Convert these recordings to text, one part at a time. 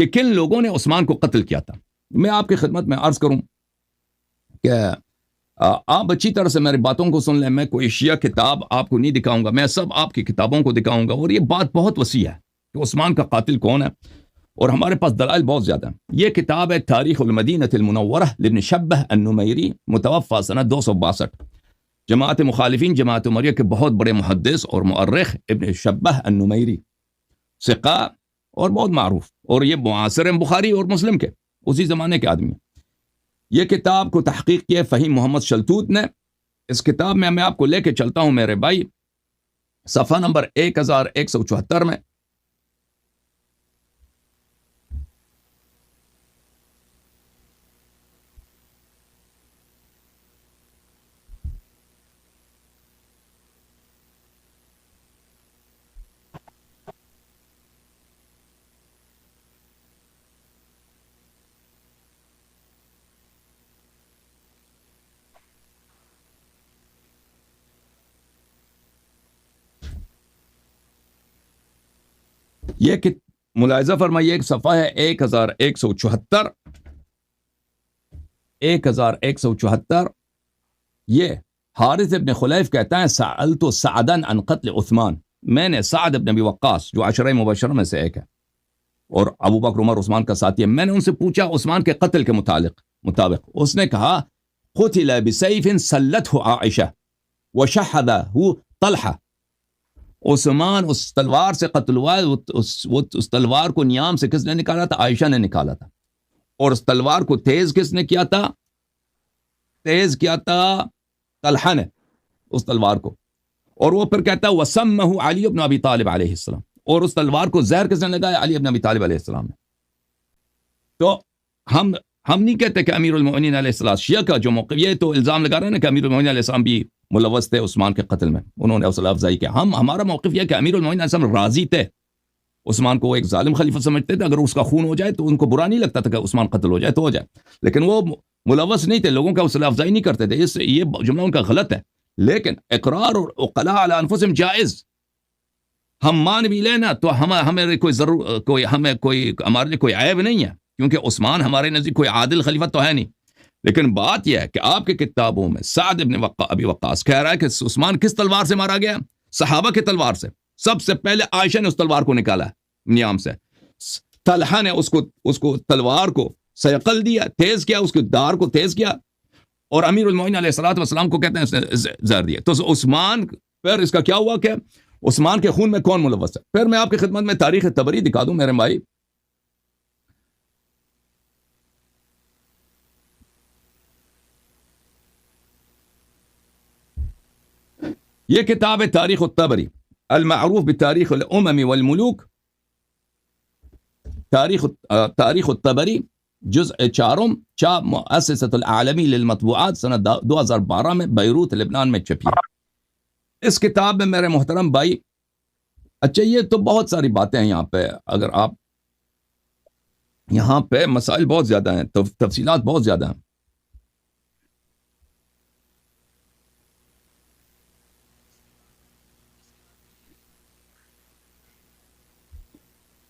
کہ کن لوگوں نے عثمان کو قتل کیا تھا. میں آپ کی خدمت میں عرض کروں کہ آپ اچھی طرح سے میری باتوں کو سن لیں. میں کوئی شیعہ کتاب آپ کو نہیں دکھاؤں گا, میں سب آپ کی کتابوں کو دکھاؤں گا, اور یہ بات بہت وسیع ہے کہ عثمان کا قاتل کون ہے, اور ہمارے پاس دلائل بہت زیادہ ہیں. یہ کتاب ہے تاریخ المدینہ المنورہ لابن شبہ النمیری, متوفى سنہ 262. جماعت مخالفین جماعت عمریہ کے بہت بڑے محدث اور مؤرخ ابن شبہ النمیری, ثقہ اور بہت معروف, اور یہ معاصر بخاری اور مسلم کے اسی زمانے کے آدمی. یہ کتاب کو تحقیق کیا فہیم محمد شلتوت نے. اس کتاب میں آپ کو لے کے چلتا ہوں میرے بھائی, صفحہ نمبر 1174 میں. یہ ملاحظہ فرمائیے, ایک صفحہ ہے 1174. 1174. یہ حارث ابن خلیف کہتا ہے سألت سعدا عن قتل عثمان, میں نے سعد ابن ابی وقاص جو عشرہ مبشرہ میں سے ایک ہے اور ابو بکر عمر عثمان کا ساتھی ہے, میں نے ان سے پوچھا عثمان کے قتل کے مطابق. اس نے کہا قتل بسیف سلته عائشہ وشحذه طلحہ, عثمان اس تلوار سے قتل ہوا ہے. اس تلوار کو نیام سے کس نے نکالا تھا؟ عائشہ نے نکالا تھا. اور اس تلوار کو تیز کس نے کیا تھا؟ تیز کیا تھا طلحہ نے اس تلوار کو. اور وہ پھر کہتا ہے وسمہ علی بن ابی طالب علیہ السلام, اور اس تلوار کو زہر کس نے لگایا؟ علی بن ابی طالب علیہ السلام نے. تو ہم نہیں کہتے کہ امیر المؤمنین علیہ السلام, شیعہ کا جو موقف یہ تو الزام لگا رہے ہیں نا کہ امیر المؤمنین علیہ السلام بھی ملوث تھے عثمان کے قتل میں, انہوں نے حوصلہ افزائی کیا. ہمارا موقف یہ کہ امیر المؤمنین علیہ السلام راضی تھے, عثمان کو ایک ظالم خلیفہ سمجھتے تھے, اگر اس کا خون ہو جائے تو ان کو برا نہیں لگتا تھا کہ عثمان قتل ہو جائے تو ہو جائے, لیکن وہ ملوث نہیں تھے, لوگوں کا حوصلہ افزائی نہیں کرتے تھے. یہ جملہ ان کا غلط ہے, لیکن اقرار اور اقلاع علی انفسہم جائز. ہم مان بھی لینا تو ہمیں کوئی ہمارے لیے کوئی عیب نہیں ہے, کیونکہ عثمان ہمارے نزدیک کوئی عادل خلیفہ تو ہے نہیں. لیکن بات یہ ہے کہ آپ کے کتابوں میں سعد ابن ابی وقاص کہہ رہا ہے کہ عثمان کس تلوار سے مارا گیا؟ صحابہ کے تلوار سے. سب سے پہلے عائشہ نے اس تلوار کو نکالا نیام سے, طلحہ نے اس کو تلوار کو سیقل دیا, تیز کیا, اس کے دار کو تیز کیا, اور امیر المؤمنین علیہ الصلوۃ والسلام کو کہتے ہیں اس نے زہر دیا. تو عثمان پھر اس کا کیا ہوا کہ عثمان کے خون میں کون ملوث ہے؟ پھر میں آپ کی خدمت میں تاریخ طبری دکھا دوں میرے بھائی. یہ کتاب ہے تاریخ الطبری المعروف بتاریخ الامم والملوک. تاریخ الطبری جزء 4 چاپ مؤسسۃ العالمی للمطبوعات سنہ 2012 میں بیروت لبنان میں چھپی ہے. اس کتاب میں میرے محترم بھائی, اچھا یہ تو بہت ساری باتیں ہیں یہاں پہ, اگر آپ یہاں پہ مسائل بہت زیادہ ہیں, تفصیلات بہت زیادہ ہیں.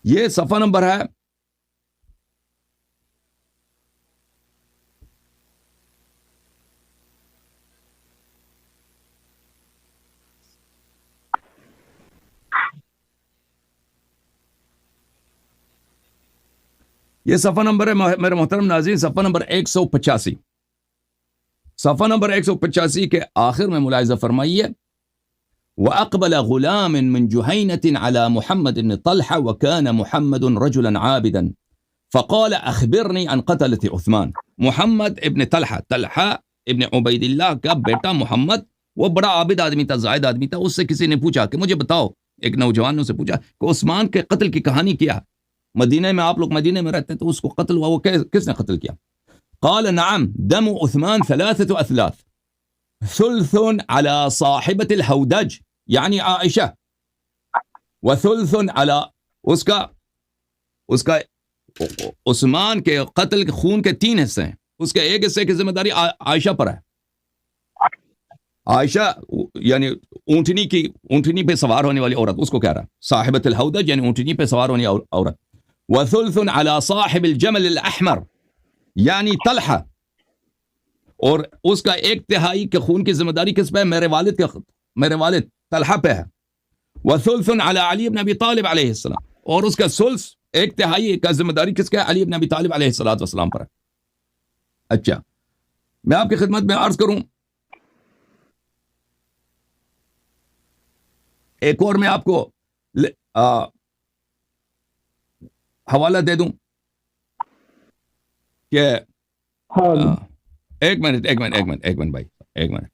یہ صفحہ نمبر ہے یہ صفحہ نمبر ہے میرے محترم ناظرین, صفحہ نمبر 185. صفحہ نمبر 185 کے آخر میں ملاحظہ فرمائیے وَأَقْبَلَ غُلَامٌ مِّن جُهَيْنَةٍ عَلَى مُحَمَّدٍ بْنِ طَلْحَةَ وَكَانَ مُحَمَّدٌ رَجُلًا عَابِدًا فقال أخبرني عن قتلة عثمان. محمد ابن طلحہ ابن عبید اللہ کا بیٹا محمد, وہ بڑا عابد آدمی تھا, زاہد آدمی تھا. اس سے کسی نے پوچھا کہ مجھے بتاؤ, ایک نوجوان نے اسے پوچھا کہ عثمان کے قتل کی کہانی کیا؟ مدینہ میں آپ لوگ مدینہ میں رہتے تو اس کو قتل ہوا, وہ کس نے قتل کیا؟ قال نعم دم عثمان 3 أثلاث ثلث على صاحبة الحودج یعنی عائشہ, وثلث على اس کا عثمان کے قتل کے خون کے 3 حصے ہیں, اس کے ایک حصے کی ذمہ داری عائشہ پر ہے. عائشہ یعنی اونٹنی پہ سوار ہونے والی عورت, اس کو کہہ رہا ہے صاحبۃ الحودج یعنی اونٹنی پہ سوار ہونے عورت. وثلث على صاحب الجمل الأحمر یعنی طلحہ، اور اس کا 1/3 کے خون کی ذمہ داری کس پہ ہے؟ میرے والد طلحہ پہ ہے. وثلث على علي بن ابی طالب علیہ السلام، اور اس کا ثلث 1/3 کا ذمہ داری کس کا ہے؟ علی بن ابی طالب علیہ السلام پر ہے. اچھا، میں آپ کی خدمت میں عرض کروں، ایک اور میں آپ کو حوالہ دے دوں کہ ایک منٹ بھائی، ایک منٹ.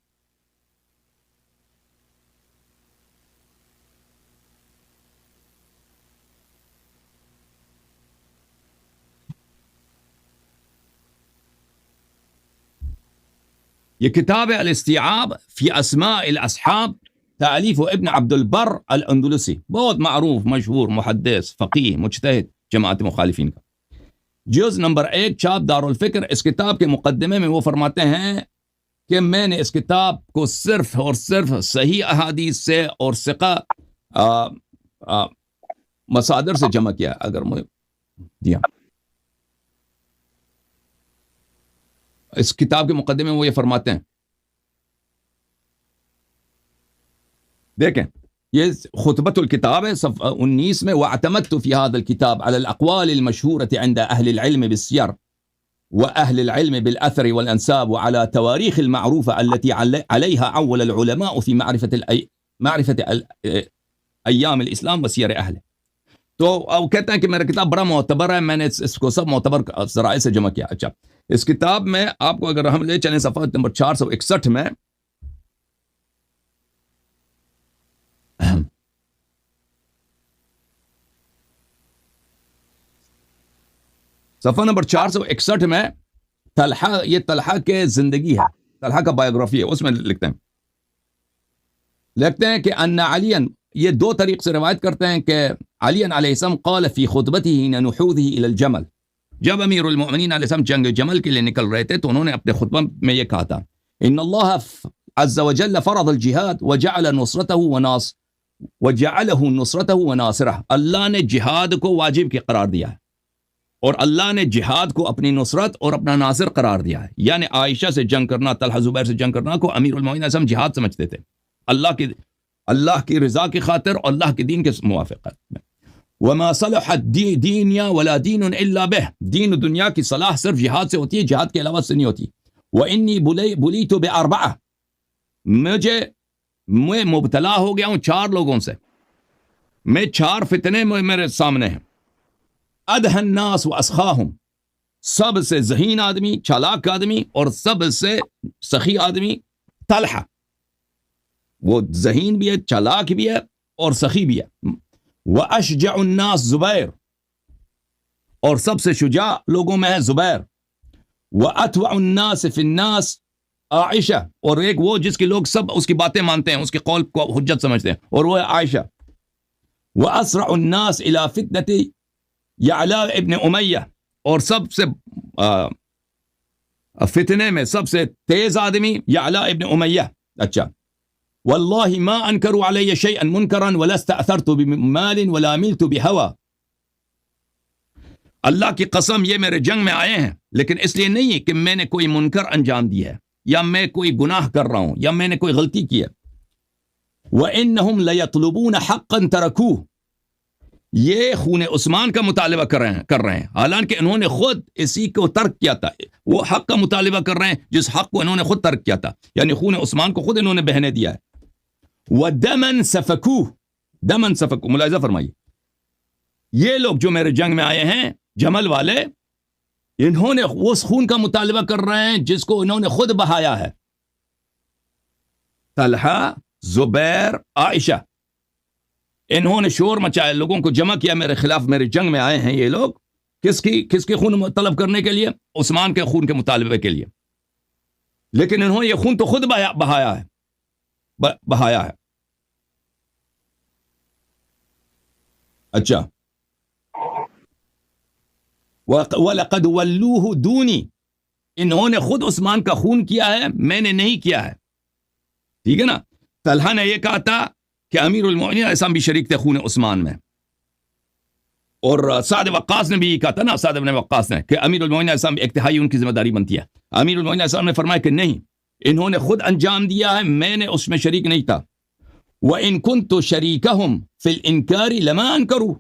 یہ کتاب ہے الاستيعاب فی اسماء الاصحاب، تالیف ابن عبد البر الاندلسی، بہت معروف مشہور محدث فقیہ مجتہد جماعت مخالفین کا. جز نمبر 1 چھاپ دارالفکر. اس کتاب کے مقدمے میں وہ فرماتے ہیں کہ میں نے اس کتاب کو صرف اور صرف صحیح احادیث سے اور ثقہ مصادر سے جمع کیا. اگر مجھے دیا اس کتاب کے مقدمے میں وہ یہ فرماتے ہیں، دیکھیں یہ خطبۃ الکتاب ہے صفحہ 19 میں. واعتمدت في هذا الكتاب على الاقوال المشهورة عند اهل العلم بالسير واهل العلم بالاثر والانساب وعلى تواريخ المعروفة التي عليها عول العلماء في معرفة ايام الاسلام وسير اهله. تو وہ کہتے ہیں کہ میرا کتاب بڑا معتبر ہے، میں نے اس کو سب معتبر ذرائع سے جمع کیا. اچھا، اس کتاب میں آپ کو اگر ہم لے چلیں صفحہ نمبر 461 میں، صفحہ نمبر 461 میں طلحہ، یہ طلحہ کے زندگی ہے، طلحہ کا بایوگرافی ہے، اس میں لکھتے ہیں کہ ان علی، یہ 2 طریق سے روایت کرتے ہیں کہ علی علیہ السلام قال فی خطبته حين نحوذه الى الجمل، جب امیر المؤمنین علیہ السلام جنگ جمل کے لیے نکل رہے تھے تو انہوں نے اپنے خطبہ میں یہ کہا تھا، ان اللہ عز وجل فرض الجہاد وجعله نصرته وناصرہ، اللہ نے جہاد کو واجب کی قرار دیا ہے اور اللہ نے جہاد کو اپنی نصرت اور اپنا ناصر قرار دیا ہے. یعنی عائشہ سے جنگ کرنا، طلحہ زبیر سے جنگ کرنا کو امیر المؤمنین علیہ السلام جہاد سمجھتے تھے، اللہ کی رضا کی خاطر اور اللہ کے دین کے موافقت میں. وما صلحت دنیا ولا دین الا به، دین و دنیا کی صلاح صرف جہاد سے ہوتی ہے، جہاد کے علاوہ سے نہیں ہوتی. وانی بلیت باربعہ، میں مبتلا ہو گیا ہوں 4 لوگوں سے، میں 4 فتنے میرے سامنے ہیں. ادہن الناس واسخاہم، سب سے ذہین آدمی، چالاک آدمی اور سب سے سخی آدمی طلحہ. وہ ذہین بھی ہے، چالاک بھی ہے اور سخی بھی ہے. واشجع الناس زبیر، اور سب سے شجاع لوگوں میں ہے زبیر. واتوع الناس فی الناس عائشہ، اور ایک وہ جس کے لوگ سب اس کی باتیں مانتے ہیں، اس کے قول کو حجت سمجھتے ہیں، اور وہ ہے عائشہ. واسرع الناس الى فتنة یعلا ابن امیہ، اور سب سے فتنے میں سب سے تیز آدمی یعلا ابن امیہ. اچھا، واللہ ما انکروا علی شیئا منکرا ولا استأثرت بمال ولا ملت بہوا، اللہ کی قسم یہ میرے جنگ میں آئے ہیں لیکن اس لیے نہیں کہ میں نے کوئی منکر انجام دی ہے یا میں کوئی گناہ کر رہا ہوں یا میں نے کوئی غلطی کی ہے. وانہم لیطلبون حقا ترکوہ، یہ خون عثمان کا مطالبہ کر رہے ہیں حالانکہ انہوں نے خود اسی کو ترک کیا تھا. وہ حق کا مطالبہ کر رہے ہیں جس حق کو انہوں نے خود ترک کیا تھا، یعنی خون عثمان کو خود انہوں نے بہنے دیا ہے. وَدَمًا سَفَكُوهُ، دمن سفک، ملاحظہ فرمائیے، یہ لوگ جو میرے جنگ میں آئے ہیں جمل والے، انہوں نے اس خون کا مطالبہ کر رہے ہیں جس کو انہوں نے خود بہایا ہے. طلحہ، زبیر، عائشہ، انہوں نے شور مچایا، لوگوں کو جمع کیا میرے خلاف، میرے جنگ میں آئے ہیں یہ لوگ کس کی خون طلب کرنے کے لیے؟ عثمان کے خون کے مطالبے کے لیے. لیکن انہوں نے یہ خون تو خود بہایا ہے. اچھا، وَلَقَدْ وَلُّوهُ دُونِي، انہوں نے خود عثمان کا خون کیا ہے، میں نے نہیں کیا ہے. ٹھیک ہے نا. طلحہ نے یہ کہا تھا کہ امیر المؤمنین علیہ السلام بھی شریک تھے خون عثمان میں، اور سعد وقاص نے بھی یہ کہا تھا نا، سعد بن وقاص نے، کہ امیر المومنین علیہ السلام ایک تہائی ان کی ذمہ داری بنتی ہے. امیر المومنین علیہ السلام نے فرمایا کہ نہیں، انہوں نے خود انجام دیا ہے، میں نے اس میں شریک نہیں تھا. وَإِن كُنْتُ شَرِيكَهُمْ فِي الْإِنْكَارِ لَمَا أَنْكَرُوا،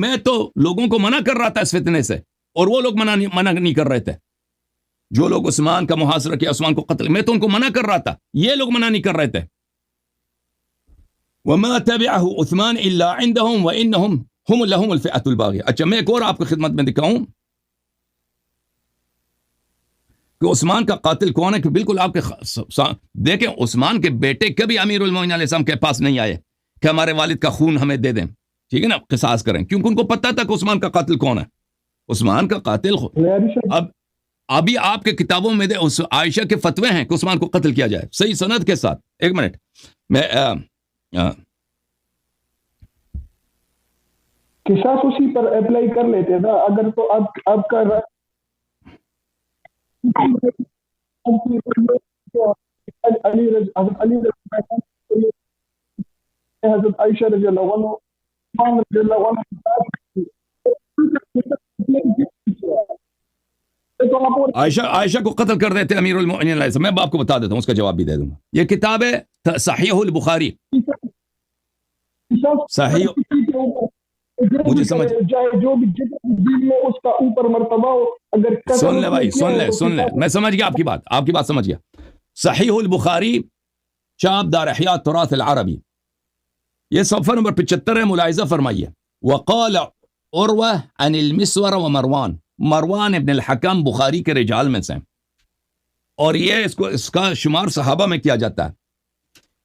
میں تو لوگوں کو منع کر رہا تھا اس فتنے سے، اور وہ لوگ منع نہیں کر رہے تھے. جو لوگ عثمان کا محاصرہ کیا، عثمان کو قتل، میں تو ان کو منع کر رہا تھا، یہ لوگ منع نہیں کر رہے تھے. وَمَا تَبِعَهُ عثمان إِلَّا عِنْدَهُمْ وَإِنَّهُمْ ہم لہم الفئۃ الباغیہ. اچھا میں ایک اور آپ کی خدمت میں دکھاؤں کہ عثمان کا قاتل کون ہے، کہ بالکل آپ کے دیکھیں عثمان کے بیٹے کبھی امیر المومنین علیہ السلام کے پاس نہیں آئے کہ ہمارے والد کا خون ہمیں دے دیں، ٹھیک ہے نا، قصاص کریں، کیونکہ ان کو پتہ تھا کہ عثمان کا قاتل کون ہے. عثمان کا قاتل اب ابھی آپ کے کتابوں میں عائشہ کے فتوے ہیں کہ عثمان کو قتل کیا جائے صحیح سند کے ساتھ. ایک منٹ، میں قصاص اسی پر اپلائی کر لیتے نا. اگر تو اب کا حضرت عائشہ رضی اللہ عنہ عائشہ کو قتل کر دیتے امیر المومنین علیہ السلام. میں آپ کو بتا دیتا ہوں، اس کا جواب بھی دے دوں گا. یہ کتاب ہے صحیح البخاری. صحیح، مجھے سمجھ، جو بھی دین میں اس کا اوپر مرتبہ ہو، اگر سن لے بھائی، سن لے، میں سمجھ گیا آپ کی بات سمجھ گیا. صحیح البخاری چاپ دار احیاء تراث العربی، یہ صفحہ نمبر 75 ہے. ملاحظہ فرمائیے. وقال عروہ عن المسور ومروان، مروان ابن الحکم بخاری کے رجال میں سے، اور یہ اس کا شمار صحابہ میں کیا جاتا ہے.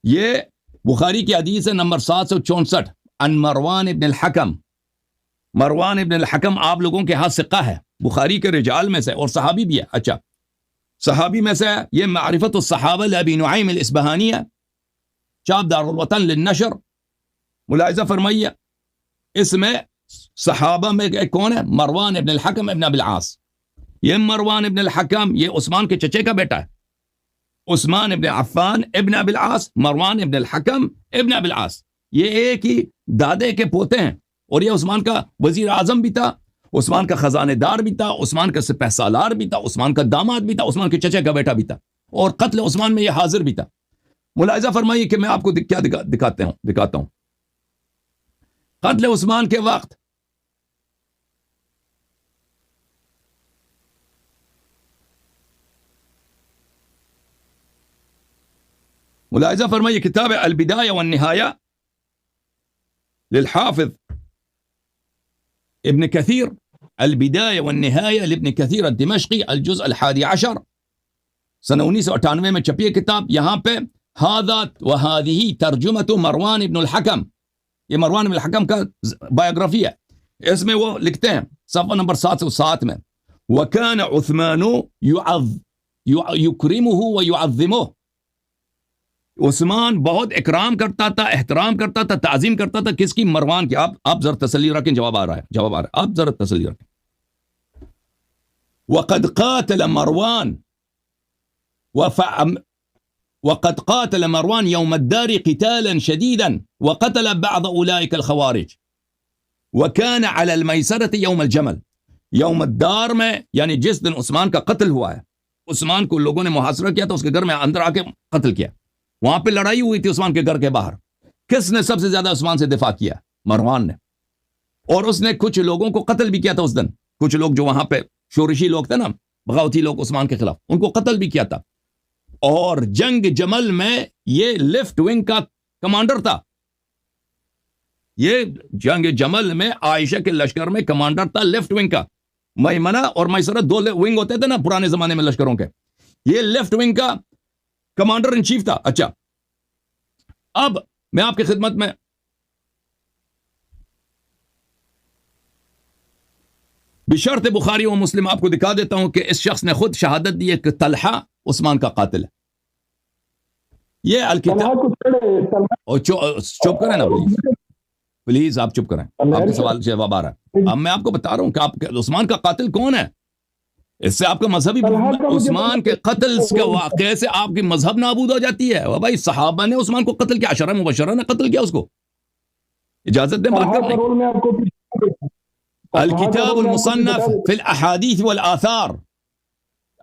یہ بخاری کی حدیث ہے نمبر 764 عن مروان ابن الحکم. مروان ابن الحکم آپ لوگوں کے ہاں ثقہ ہے، بخاری کے رجال میں سے، اور صحابی بھی ہے. اچھا صحابی میں سے یہ معرفت الصحابہ لابی نعیم الاصبہانی ہے، چاپ دار الوطن للنشر. ملاحظہ فرمائیے، اس میں صحابہ میں کون ہے؟ مروان ابن الحکم ابن ابی العاص. یہ مروان ابن الحکم یہ عثمان کے چچے کا بیٹا ہے، عثمان ابن عفان ابن ابی العاص، مروان ابن الحکم ابن ابی العاص، یہ ایک ہی دادے کے پوتے ہیں. اور یہ عثمان کا وزیر اعظم بھی تھا، عثمان کا خزانہ دار بھی تھا، عثمان کا سپہ سالار بھی تھا، عثمان کا داماد بھی تھا، عثمان کے چچے کا بیٹا بھی تھا، اور قتل عثمان میں یہ حاضر بھی تھا. ملاحظہ فرمائیے کہ میں آپ کو کیا دکھاتا ہوں. قتل عثمان کے وقت ملاحظہ فرمائیے، کتاب البدایہ والنہایہ للحافظ ابن کثیر، البدایہ والنہایہ لابن کثیر الدمشقی، الجزء 11 سنہ 1998 میں چھپی ہے کتاب. یہاں پہ ھذا وھذہ ترجمۃ مروان ابن الحکم، یہ مروان ابن الحکم کا بایوگرافی ہے. اس میں وہ لکھتے ہیں صفحہ نمبر 707 میں، وَكَانَ عُثْمَانُ يُكْرِمُهُ وَيُعَظِّمُهُ. عثمان بہت اکرام کرتا تھا، احترام کرتا تھا، تعظیم کرتا تھا. کس کی؟ مروان کی. آپ ذرا تسلی رکھیں، جواب آ رہا ہے، آپ ذرا تسلی رکھیں. وقد قاتل مروان يوم الدار قتالا شديدا وقتل بعض اولئك الخوارج وكان على الميسرة يوم الجمل. یوم الدار میں یعنی جس دن عثمان کا قتل ہوا ہے، عثمان کو لوگوں نے محاصرہ کیا تھا، اس کے گھر میں اندر آ کے قتل کیا. وہاں پہ لڑائی ہوئی تھی عثمان کے گھر کے باہر. کس نے سب سے زیادہ عثمان سے دفاع کیا؟ مروان نے. اور اس نے کچھ لوگوں کو قتل بھی کیا تھا اس دن. کچھ لوگ جو وہاں پہ شورشی لوگ تھے نا، بغاوتی لوگ عثمان کے خلاف، ان کو قتل بھی کیا تھا. اور جنگ جمل میں یہ لیفٹ ونگ کا کمانڈر تھا. یہ جنگ جمل میں عائشہ کے لشکر میں کمانڈر تھا لیفٹ ونگ کا. میمنہ اور میسرہ دو ونگ ہوتے تھے نا پرانے زمانے میں لشکروں کے. یہ لیفٹ ونگ کا کمانڈر ان چیف تھا. اچھا اب میں آپ کی خدمت میں بشرط بخاری و مسلم آپ کو دکھا دیتا ہوں کہ اس شخص نے خود شہادت دی ہے کہ طلحہ عثمان کا قاتل ہے. یہ الکتاب، اور چپ کریں نا پلیز آپ چپ کریں، آپ کے سوال سے جواب آ رہا ہے. اب میں آپ کو بتا رہا ہوں کہ آپ عثمان کا قاتل کون ہے. اس سے آپ کا مذہبی عثمان کے قتل کے واقعے سے آپ کی مذہب نابود ہو جاتی ہے. بھائی صحابہ نے عثمان کو قتل کیا، عشرہ مبشرہ نے قتل کیا اس کو. اجازت دیں بات طلحہ کرنے کا کی. رول میں آپ کو الكتاب المصنف في الأحاديث والآثار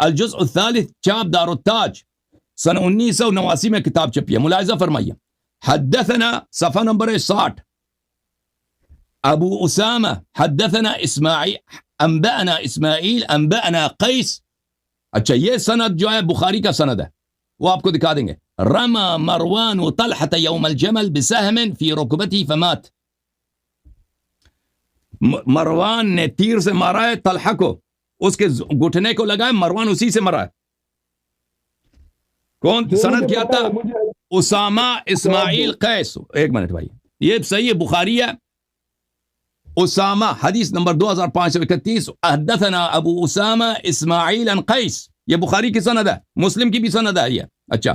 الجزء الثالث چاپ دار التاج سن 1989 میں کتاب چھپی ہے. ملاحظہ فرمائیے. حدثنا صفحہ نمبر 60 ابو اسامہ حدثنا اسماعیل انبأنا اسماعیل انبأنا قیس. اچھا یہ سند جو ہے بخاری کا سند ہے, وہ آپ کو دکھا دیں گے. رمى مروان طلحة يوم الجمل بسهم في ركبته فمات. مروان نے تیر سے مارا ہے طلحہ کو, اس کے گھٹنے کو لگا ہے, مروان اسی سے مرا ہے. کون سند کیا تھا؟ اسامہ اسماعیل قیس. ایک منٹ بھائی, یہ صحیح ہے, بخاری ہے. اسامہ حدیث نمبر 2531 حدثنا ابو اسامہ اسماعیل عن قیس. یہ بخاری کی سند ہے, مسلم کی بھی سند ہے یہ. اچھا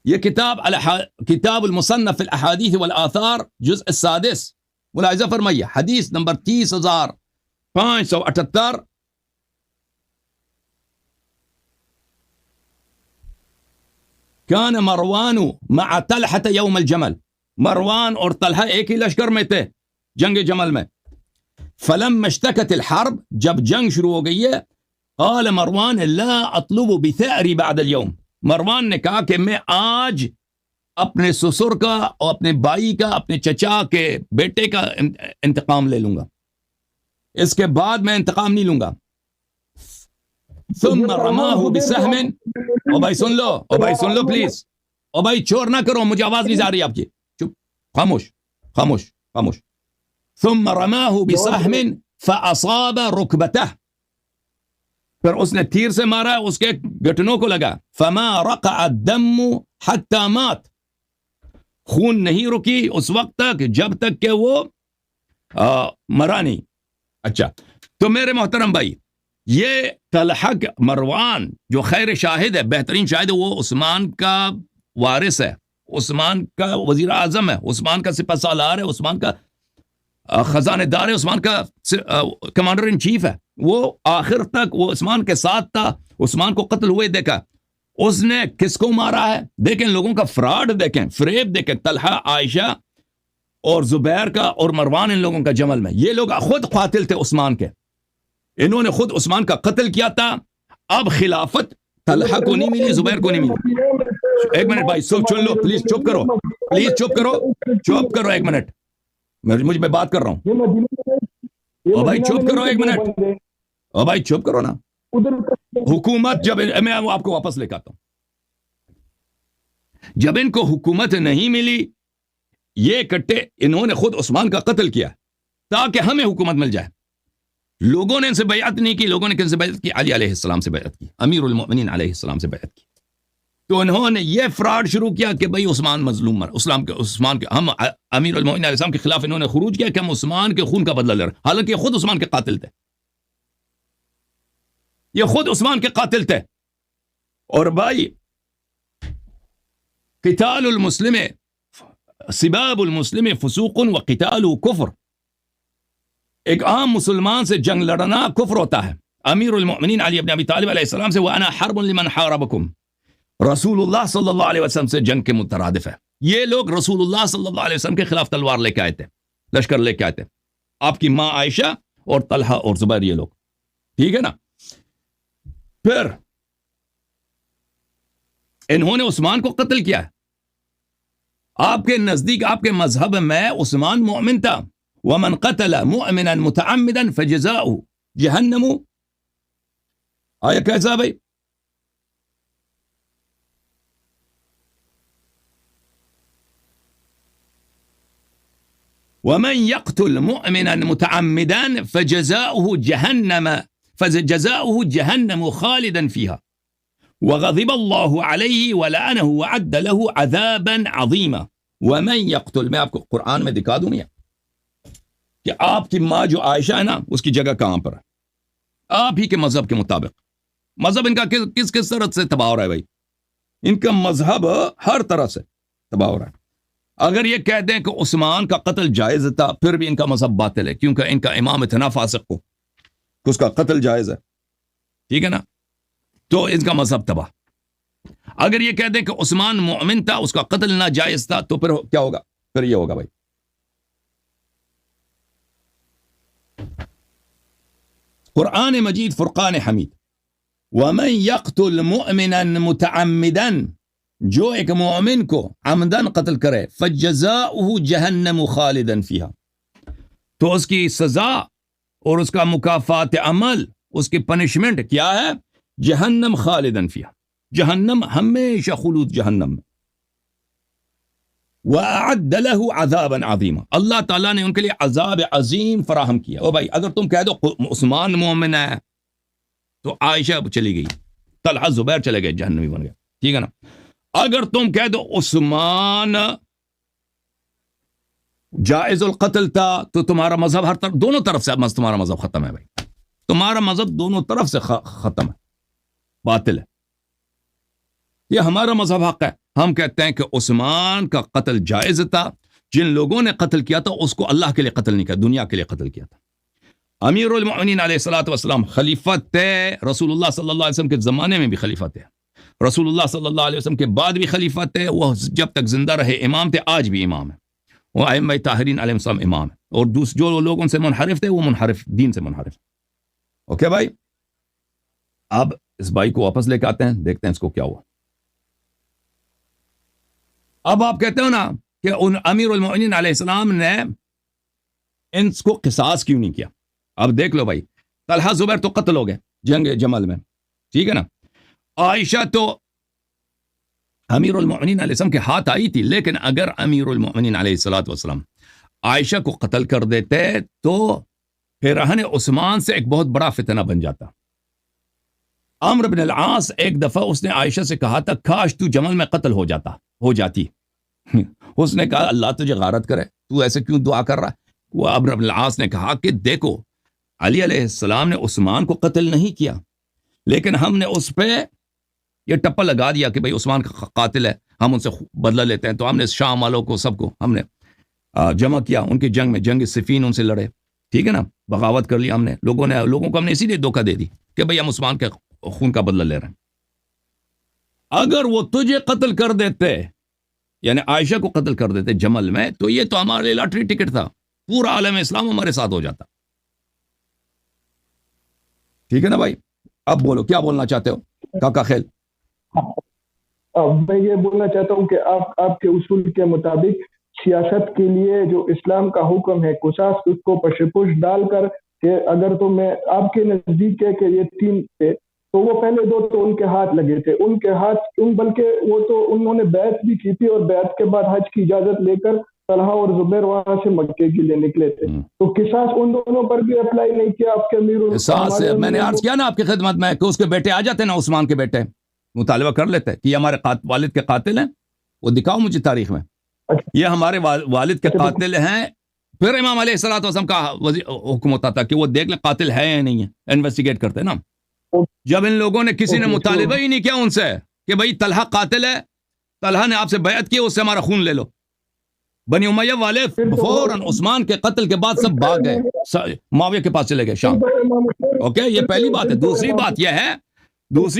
یہ کتاب المصنف فی الاحادیث والآثار جزء السادس. ملاحظہ فرمائیے, حدیث نمبر 30,578. کان مروان مع طلحة یوم الجمل. مروان اور طلحہ ایک ہی لشکر میں تھے جنگ جمل میں. فلما اشتکت الحرب, جب جنگ شروع ہو گئی ہے, قال مروان لا اطلب بثأري بعد اليوم. مروان نے کہا کہ میں آج اپنے سسر کا اور اپنے بھائی کا, اپنے چچا کے بیٹے کا انتقام لے لوں گا, اس کے بعد میں انتقام نہیں لوں گا. ثم رماه بسهم. او بھائی سن لو, او بھائی سن لو پلیز, او بھائی چور نہ کرو, مجھے آواز نہیں جا رہی آپ کی. چپ, خاموش خاموش خاموش. ثم رماه بسهم فاصاب ركبته. پھر اس نے تیر سے مارا, اس کے گھٹنوں کو لگا. فما رقع الدم حتى مات. خون نہیں رکی اس وقت تک جب تک کہ وہ مرا نہیں. اچھا تو میرے محترم بھائی, یہ طلحہ مروان جو خیر شاہد ہے, بہترین شاہد ہے, وہ عثمان کا وارث ہے, عثمان کا وزیر اعظم ہے, عثمان کا سپہ سالار ہے, عثمان کا خزانہ دار ہے, عثمان کا کمانڈر ان چیف ہے. وہ آخر تک وہ عثمان کے ساتھ تھا, عثمان کو قتل ہوئے دیکھا. اس نے کس کو مارا ہے دیکھیں, لوگوں کا فراڈ دیکھیں, فریب دیکھیں. طلحہ, عائشہ اور زبیر کا اور مروان, ان لوگوں کا جمل میں. یہ لوگ خود قاتل تھے عثمان کے, انہوں نے خود عثمان کا قتل کیا تھا. اب خلافت طلحہ کو نہیں ملی, زبیر کو نہیں ملی. ایک منٹ بھائی, سن لو پلیز, چپ کرو پلیز, چپ کرو, چپ کرو ایک منٹ, مجھ میں بات کر رہا ہوں. او بھائی چپ کرو ایک منٹ, او بھائی چپ کرو نا. حکومت جب میں آپ کو واپس لے کے آتا ہوں, جب ان کو حکومت نہیں ملی, یہ کٹے انہوں نے خود عثمان کا قتل کیا تاکہ ہمیں حکومت مل جائے. لوگوں نے ان سے بیعت نہیں کی, لوگوں نے کن سے بیعت کی؟ علی علیہ السلام سے بیعت کی, امیر المؤمنین علیہ السلام سے بیعت کی. تو انہوں نے یہ فراڈ شروع کیا کہ بھئی عثمان مظلوم مر, عثمان کے ہم امیر المؤمنین علیہ السلام کے خلاف انہوں نے خروج کیا کہ ہم عثمان کے خون کا بدلہ لے رہے ہیں, حالانکہ یہ خود عثمان کے قاتل تھے, یہ خود عثمان کے قاتل تھے. اور بھائی قتال المسلم سباب المسلم فسوق وقتاله کفر. ایک عام مسلمان سے جنگ لڑنا کفر ہوتا ہے. امیر المؤمنین علی بن ابی طالب علیہ السلام سے وَأَنَا حَرْبٌ لِمَنْ حَارَبَكُمْ, رسول اللہ صلی اللہ علیہ وسلم سے جنگ کے مترادف ہے. یہ لوگ رسول اللہ صلی اللہ علیہ وسلم کے خلاف تلوار لے کے آئے تھے, لشکر لے کے آئے تھے. آپ کی ماں عائشہ اور طلحہ اور زبیر, یہ لوگ, ٹھیک ہے نا. پھر انہوں نے عثمان کو قتل کیا ہے. آپ کے نزدیک, آپ کے مذہب میں عثمان مؤمن تھا. وَمَنْ قَتَلَ مُؤْمِنًا مُتَعَمِّدًا فَجَزَاؤُهُ جَهَنَّمُ. آیا کیسا بھائی؟ وَمَنْ يَقْتُلْ مُؤْمِنًا مُتَعَمِّدًا فَجَزَاؤُهُ جَهَنَّمُ خَالِدًا فِيهَا وَغَضِبَ اللَّهُ عَلَيْهِ وَلَعَنَهُ وَعَدَّ لَهُ عَذَابًا عَظِيمًا. وَمَنْ يَقْتُلْ, میں آپ کو قرآن میں دکھا دوں کہ آپ کی ماں جو عائشہ ہے نا, اس کی جگہ کہاں پر ہے. آپ ہی کے مذہب کے مطابق, مذہب ان کا کس طرح سے تباہ ہو رہا ہے بھائی, ان کا مذہب ہر طرح سے تباہ ہو رہا ہے. اگر یہ کہہ دیں کہ عثمان کا قتل جائز تھا, پھر بھی ان کا مذہب باطل ہے, کیونکہ ان کا امام اتنا فاسق ہو کہ اس کا قتل جائز ہے, ٹھیک ہے نا, تو ان کا مذہب تباہ. اگر یہ کہہ دیں کہ عثمان مومن تھا, اس کا قتل ناجائز تھا, تو پھر کیا ہوگا؟ پھر یہ ہوگا بھائی. قرآن مجید فرقان حمید. وَمَن يَقْتُلْ مُؤْمِنًا مُتَعَمِّدًا, جو ایک مومن کو عمدن قتل کرے, فَجَزَاؤُهُ جَهَنَّمُ خَالِدًا فِيهَا, تو اس کی سزا اور اس کا مکافات عمل, اس کی پنشمنٹ کیا ہے؟ جہنم خالدًا فِيهَا, جہنم ہمیشہ خلود جہنم میں. وَأَعَدَّ لَهُ عَذَابًا عَظِيمًا, اللہ تعالیٰ نے ان کے لیے عذاب عظیم فراہم کیا. او بھائی اگر تم کہہ دو عثمان مومن ہے تو عائشہ چلی گئی, طلحہ زبیر چلے گئے, جہنمی بن گئے, ٹھیک ہے نا. اگر تم کہہ دو عثمان جائز القتل تھا تو تمہارا مذہب ہر طرف, دونوں طرف سے تمہارا مذہب ختم ہے بھائی, تمہارا مذہب دونوں طرف سے ختم ہے, باطل ہے. یہ ہمارا مذہب حق ہے. ہم کہتے ہیں کہ عثمان کا قتل جائز تھا, جن لوگوں نے قتل کیا تھا اس کو اللہ کے لیے قتل نہیں کیا, دنیا کے لیے قتل کیا تھا. امیر المؤمنین علیہ الصلوۃ والسلام خلیفہ تھے, رسول اللہ صلی اللہ علیہ وسلم کے زمانے میں بھی خلیفہ تھے, رسول اللہ صلی اللہ علیہ وسلم کے بعد بھی خلیفہ تھے, وہ جب تک زندہ رہے امام تھے, آج بھی امام ہے, وہ ائمہ طاہرین علیہ السلام امام ہے, اور جو لوگ ان سے منحرف تھے وہ منحرف, دین سے منحرف. اوکے بھائی, اب اس بھائی کو واپس لے کے آتے ہیں, دیکھتے ہیں اس کو کیا ہوا. اب آپ کہتے ہو نا کہ امیر المؤمنین علیہ السلام نے ان کو قصاص کیوں نہیں کیا. اب دیکھ لو بھائی, طلحہ زبیر تو قتل ہو گئے جنگ جمل میں, ٹھیک ہے نا. عائشہ تو امیر المؤمنین علیہ السلام کے ہاتھ آئی تھی, لیکن اگر امیر المؤمنین علیہ الصلوۃ والسلام عائشہ کو قتل کر دیتے تو پھر رہن عثمان سے ایک بہت بڑا فتنہ بن جاتا. عمرو بن العاص ایک دفعہ اس نے عائشہ سے کہا تھا کاش تو جمل میں قتل ہو جاتی. اس نے کہا اللہ تجھے غارت کرے, تو ایسے کیوں دعا کر رہا ہے. وہ عمرو بن العاص نے کہا کہ دیکھو علی علیہ السلام نے عثمان کو قتل نہیں کیا, لیکن ہم نے اس پہ یہ ٹپا لگا دیا کہ بھئی عثمان کا قاتل ہے, ہم ان سے بدلہ لیتے ہیں. تو ہم نے شام والوں کو سب کو ہم نے جمع کیا, ان کی جنگ میں, جنگ صفین ان سے لڑے, ٹھیک ہے نا, بغاوت کر لی ہم نے. لوگوں کو ہم نے اسی لیے دھوکہ دے دی کہ بھئی ہم عثمان کے خون کا بدلہ لے رہے ہیں. اگر وہ تجھے قتل کر دیتے, یعنی عائشہ کو قتل کر دیتے جمل میں, تو یہ تو ہمارے لیے لاٹری ٹکٹ تھا, پورا عالم اسلام ہمارے ساتھ ہو جاتا. ٹھیک ہے نا بھائی, اب بولو کیا بولنا چاہتے ہو کاکا خیل. میں یہ بولنا چاہتا ہوں کہ آپ کے اصول کے مطابق سیاست کے لیے جو اسلام کا حکم ہے قصاص, اس کو پش ڈال کر کہ اگر تو میں آپ کے نزدیک ہے کہ یہ 3 تھے تو وہ پہلے 2 تو ان کے ہاتھ لگے تھے, ان کے ہاتھ بلکہ وہ تو انہوں نے بیعت بھی کی تھی, اور بیعت کے بعد حج کی اجازت لے کر طلحہ اور زبیر وہاں سے مکے کے لیے نکلے تھے, تو قصاص ان دونوں پر بھی اپلائی نہیں کیا آپ کے امیر. قصاص میں نے عرض کیا نا آپ کی خدمت میں کہ اس کے بیٹے آ جاتے نا, عثمان کے بیٹے مطالبہ کر لیتے کہ یہ ہمارے والد کے قاتل ہیں, وہ دکھاؤ مجھے تاریخ میں یہ ہمارے والد کے قاتل ہیں. پھر امام علیہ الصلوۃ والسلام کا حکم ہوتا تھا کہ وہ دیکھ لیں قاتل ہے یا نہیں ہے, انویسٹیگیٹ کرتے نا. جب ان لوگوں نے کسی نے مطالبہ ہی نہیں کیا ان سے کہ بھئی طلحہ قاتل ہے, طلحہ نے آپ سے بیعت کی, اس سے ہمارا خون لے لو, بنی امیہ والے فوراً عثمان کے قتل کے بعد سب بھاگ گئے, معاویہ کے پاس چلے گئے شام. اوکے, یہ پہلی بات ہے. دوسری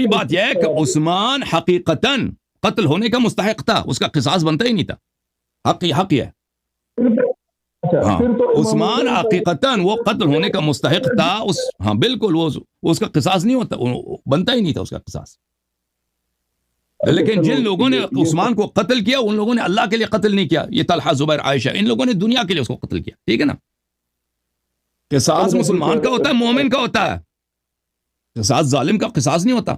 بات یہ ہے کہ عثمان حقیقتاً قتل ہونے کا مستحق تھا, اس کا قصاص بنتا ہی نہیں تھا, حق یہ ہے. ہاں, عثمان حقیقتاً وہ قتل ہونے کا مستحق تھا, ہاں بالکل, وہ اس کا قصاص نہیں ہوتا, بنتا ہی نہیں تھا اس کا قصاص. لیکن جن لوگوں نے عثمان کو قتل کیا ان لوگوں نے اللہ کے لیے قتل نہیں کیا, یہ طلحہ زبیر عائشہ, ان لوگوں نے دنیا کے لیے اس کو قتل کیا, ٹھیک ہے نا. قصاص مسلمان کا ہوتا ہے, مومن کا ہوتا ہے, قصاص ظالم کا قصاص نہیں ہوتا.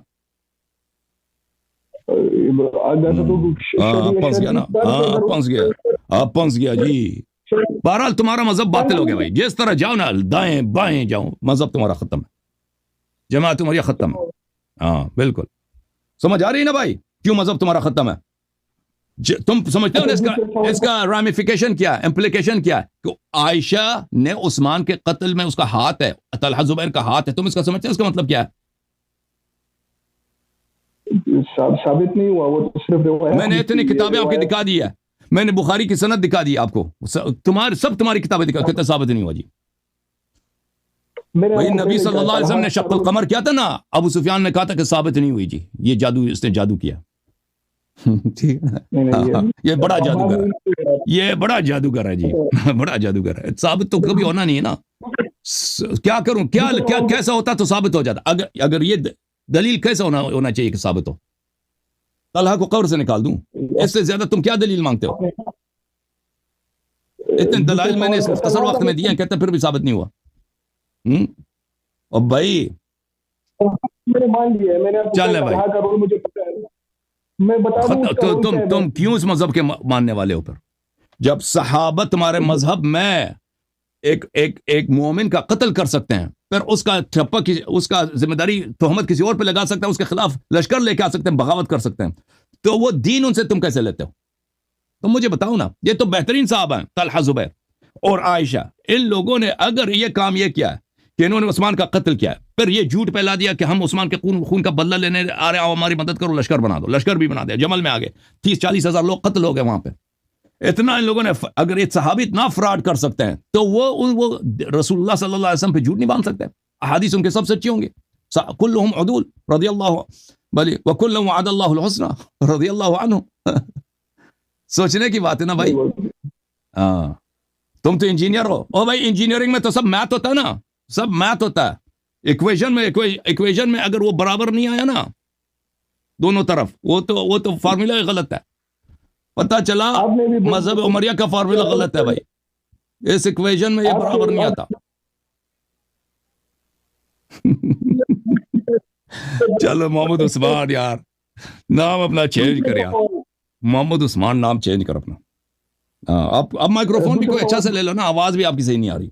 پنس گیا جی. بہرحال تمہارا مذہب باطل ہو گیا بھائی, جس طرح جاؤ نا دائیں بائیں جاؤ, مذہب تمہارا ختم ہے, جماعت تمہاری ختم ہے. ہاں بالکل, سمجھ آ رہی ہے نا بھائی کیوں مذہب تمہارا ختم ہے. تم سمجھتے ہو اس کا رامیفیکیشن کیا ہے, امپلیکیشن کیا ہے, کہ عائشہ نے عثمان کے قتل میں اس کا ہاتھ ہے, طلحہ زبیر کا ہاتھ ہے, تم اس کا سمجھتے ہو اس کا مطلب کیا ہے؟ ثابت نہیں ہوا, وہ صرف میں نے اتنی کتابیں آپ کی دکھا دی ہے, میں نے بخاری کی سند دکھا دی آپ کو, تمہاری کتابیں دکھا, کہتے ثابت نہیں ہوا جی. بھائی نبی صلی اللہ علیہ وسلم نے شق القمر کیا تھا نا, ابو سفیان نے کہا تھا کہ ثابت نہیں ہوئی جی, یہ جادو, اس نے جادو کیا. ٹھیک ہے نہیں نہیں نا؟ یہ بڑا جادوگر ہے، یہ بڑا جادوگر ہے جی، بڑا جادوگر ہے، ثابت تو کبھی ہونا نہیں ہے نا۔ کیا کروں، کیا کیا کیسا ہوتا تو ثابت ہو جاتا، اگر یہ دلیل کیسا ہونا چاہیے کہ ثابت ہو؟ طلحہ کو قبر سے نکال دوں، اس سے زیادہ تم کیا دلیل مانگتے ہو؟ اتنے دلائل میں نے اس مختصر وقت میں دیے ہیں، کہتے پھر بھی ثابت نہیں ہوا۔ اور بھائی میں نے مان لیا ہے، میں نے چل بھائی، طلحہ کا رول مجھے پتہ ہے، میں بتا دوں اس کا رول کیا ہے۔ تم کیوں اس مذہب کے ماننے والے ہو؟ پھر جب صحابہ تمہارے مذہب میں ایک مومن کا قتل کر سکتے ہیں، پھر اس کا ٹھپا اس کا ذمہ داری تہمت کسی اور پہ لگا سکتے ہیں، اس کے خلاف لشکر لے کے آ سکتے ہیں، بغاوت کر سکتے ہیں، تو وہ دین ان سے تم کیسے لیتے ہو؟ تم مجھے بتاؤ نا۔ یہ تو بہترین صحابہ ہیں، طلحہ، زبیر اور عائشہ، ان لوگوں نے اگر یہ کام یہ کیا ہے کہ انہوں نے عثمان کا قتل کیا ہے، پھر یہ جھوٹ پھیلا دیا کہ ہم عثمان کے خون کا بدلہ لینے آ رہے ہیں، ہماری مدد کرو، لشکر بنا دو، لشکر بھی بنا دیا، جمل میں آگے 30-40 ہزار لوگ قتل ہو گئے وہاں پہ۔ اتنا ان لوگوں نے، اگر یہ صحابی اتنا فراڈ کر سکتے ہیں تو وہ رسول اللہ صلی اللہ علیہ وسلم پہ جھوٹ نہیں باندھ سکتے؟ احادیث ان کے سب سچی ہوں گے، کلہم عدول رضی اللہ بلی وکلہم وعد اللہ الحسنى رضی اللہ عنہ۔ سوچنے کی بات ہے نا بھائی۔ ہاں، تم تو انجینئر ہو، او بھائی انجینئرنگ میں تو سب میتھ ہوتا ہے نا، سب میتھ ہوتا ہے۔ ایکویشن میں اگر وہ برابر نہیں آیا نا دونوں طرف، وہ تو فارمولا ہی غلط ہے۔ پتہ چلا مذہب عمریہ کا فارمولا غلط ہے بھائی، اس ایکویشن میں یہ برابر نہیں آتا۔ چلو محمد عثمان یار، نام اپنا چینج کر یار، محمد عثمان نام چینج کر اپنا۔ اب مائکروفون بھی کوئی اچھا سے لے لو نا، آواز بھی آپ کی صحیح نہیں آ رہی۔